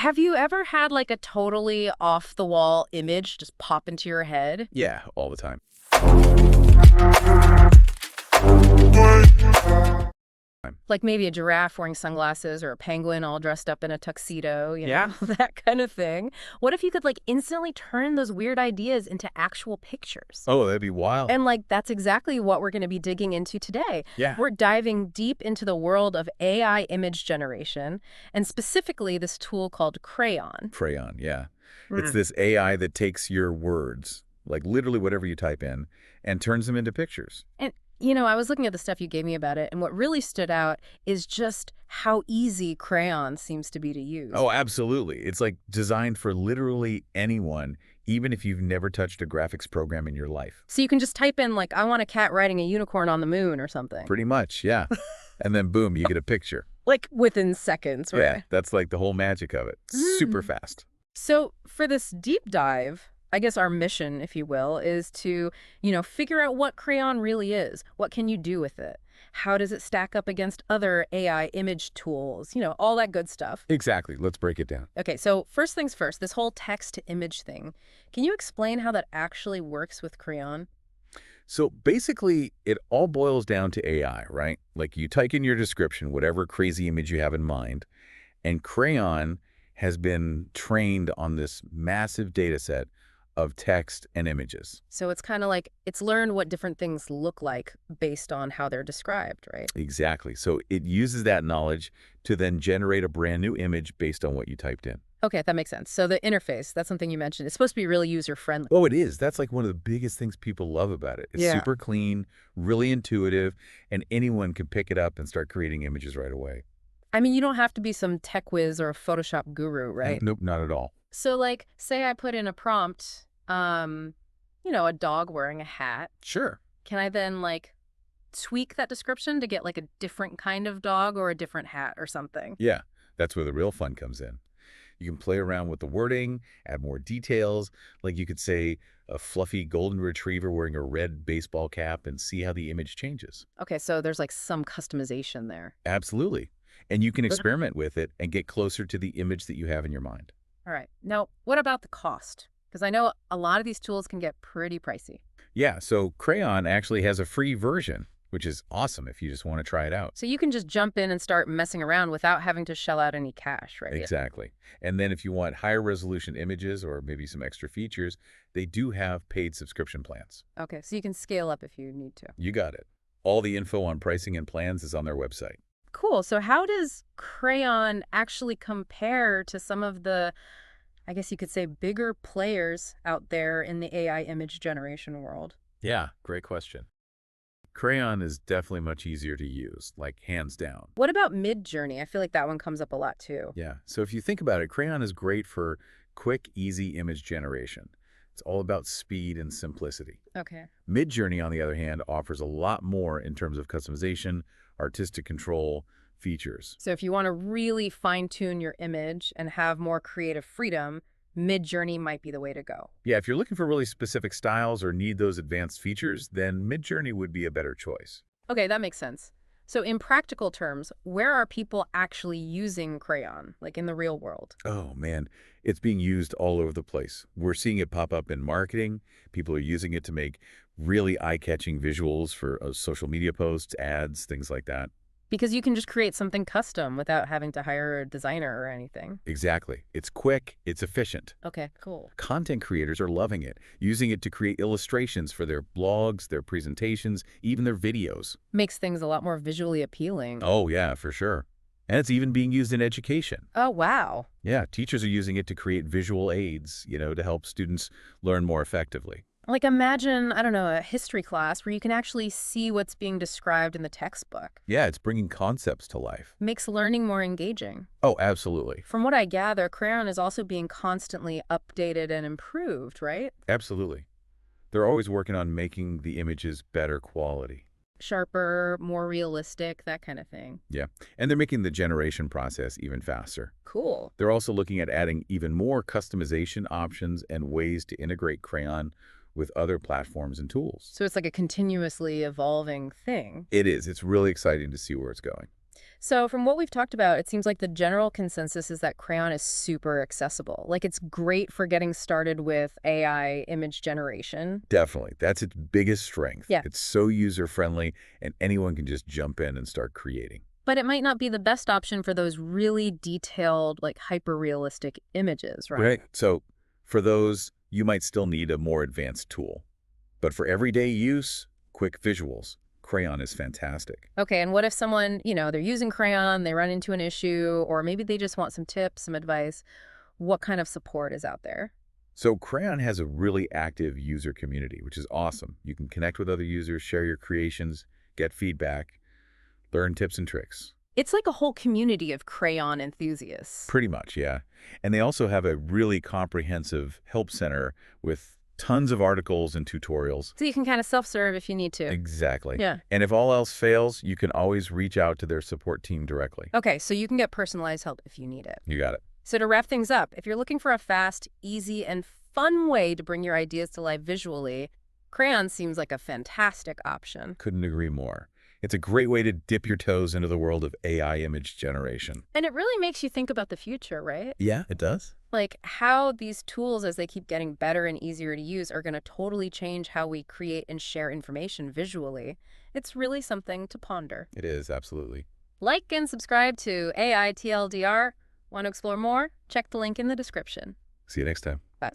Have you ever had like a totally off-the-wall image just pop into your head? Yeah, all the time. Like maybe a giraffe wearing sunglasses or a penguin all dressed up in a tuxedo, Yeah. that kind of thing. What if you could like instantly turn those weird ideas into actual pictures? Oh, that'd be wild. And like that's exactly what we're going to be digging into today. Yeah. We're diving deep into the world of AI image generation and specifically this tool called Craiyon. Craiyon, yeah. It's this AI that takes your words, like literally whatever you type in, and turns them into pictures. And I was looking at the stuff you gave me about it, and what really stood out is just how easy Craiyon seems to be to use. Oh, absolutely. It's like designed for literally anyone, even if you've never touched a graphics program in your life. So you can just type in, like, I want a cat riding a unicorn on the moon or something. Pretty much, yeah. And then boom, you get a picture. Like within seconds, right? Yeah, that's like the whole magic of it. Super fast. So for this deep dive, I guess our mission, if you will, is to, figure out what Craiyon really is. What can you do with it? How does it stack up against other AI image tools? All that good stuff. Exactly. Let's break it down. Okay, so first things first, this whole text-to-image thing. Can you explain how that actually works with Craiyon? So basically, it all boils down to AI, right? Like you type in your description, whatever crazy image you have in mind, and Craiyon has been trained on this massive data set of text and images. So it's kind of like it's learned what different things look like based on how they're described, right? Exactly. So it uses that knowledge to then generate a brand new image based on what you typed in. Okay, that makes sense. So the interface, that's something you mentioned. It's supposed to be really user-friendly. Oh, it is. That's like one of the biggest things people love about it. It's super clean, really intuitive, and anyone can pick it up and start creating images right away. I mean, you don't have to be some tech whiz or a Photoshop guru, right? Nope, not at all. So like, say I put in a prompt, a dog wearing a hat. Sure. Can I then like tweak that description to get like a different kind of dog or a different hat or something? Yeah, that's where the real fun comes in. You can play around with the wording, add more details. Like you could say a fluffy golden retriever wearing a red baseball cap and see how the image changes. Okay, so there's like some customization there. Absolutely. And you can experiment with it and get closer to the image that you have in your mind. All right. Now, what about the cost? Because I know a lot of these tools can get pretty pricey. Yeah, so Craiyon actually has a free version, which is awesome if you just want to try it out. So you can just jump in and start messing around without having to shell out any cash, right? Exactly. And then if you want higher resolution images or maybe some extra features, they do have paid subscription plans. Okay, so you can scale up if you need to. You got it. All the info on pricing and plans is on their website. Cool. So how does Craiyon actually compare to some of the, I guess you could say, bigger players out there in the AI image generation world? Yeah, great question. Craiyon is definitely much easier to use, like hands down. What about Midjourney? I feel like that one comes up a lot too. Yeah, so if you think about it, Craiyon is great for quick, easy image generation. It's all about speed and simplicity. Okay. Midjourney, on the other hand, offers a lot more in terms of customization, artistic control, features. So if you want to really fine-tune your image and have more creative freedom, Midjourney might be the way to go. Yeah, if you're looking for really specific styles or need those advanced features, then Midjourney would be a better choice. Okay, that makes sense. So in practical terms, where are people actually using Craiyon, like in the real world? Oh, man, it's being used all over the place. We're seeing it pop up in marketing. People are using it to make really eye-catching visuals for social media posts, ads, things like that. Because you can just create something custom without having to hire a designer or anything. Exactly. It's quick, it's efficient. Okay, cool. Content creators are loving it, using it to create illustrations for their blogs, their presentations, even their videos. Makes things a lot more visually appealing. Oh, yeah, for sure. And it's even being used in education. Oh, wow. Yeah, teachers are using it to create visual aids, to help students learn more effectively. Like imagine, I don't know, a history class where you can actually see what's being described in the textbook. Yeah, it's bringing concepts to life. Makes learning more engaging. Oh, absolutely. From what I gather, Craiyon is also being constantly updated and improved, right? Absolutely. They're always working on making the images better quality. Sharper, more realistic, that kind of thing. Yeah, and they're making the generation process even faster. Cool. They're also looking at adding even more customization options and ways to integrate Craiyon with other platforms and tools. So it's like a continuously evolving thing. It is. It's really exciting to see where it's going. So from what we've talked about, it seems like the general consensus is that Crayon is super accessible. Like it's great for getting started with AI image generation. Definitely. That's its biggest strength. Yeah. It's so user-friendly, and anyone can just jump in and start creating. But it might not be the best option for those really detailed, like hyper-realistic images, right? Right. So for those, you might still need a more advanced tool. But for everyday use, quick visuals, Crayon is fantastic. Okay, and what if someone, they're using Crayon, they run into an issue, or maybe they just want some tips, some advice? What kind of support is out there? So Crayon has a really active user community, which is awesome. You can connect with other users, share your creations, get feedback, learn tips and tricks. It's like a whole community of Crayon enthusiasts. Pretty much, yeah. And they also have a really comprehensive help center with tons of articles and tutorials. So you can kind of self-serve if you need to. Exactly. Yeah. And if all else fails, you can always reach out to their support team directly. Okay, so you can get personalized help if you need it. You got it. So to wrap things up, if you're looking for a fast, easy, and fun way to bring your ideas to life visually, Crayon seems like a fantastic option. Couldn't agree more. It's a great way to dip your toes into the world of AI image generation. And it really makes you think about the future, right? Yeah, it does. Like how these tools, as they keep getting better and easier to use, are going to totally change how we create and share information visually. It's really something to ponder. It is, absolutely. Like and subscribe to AI TLDR. Want to explore more? Check the link in the description. See you next time. Bye.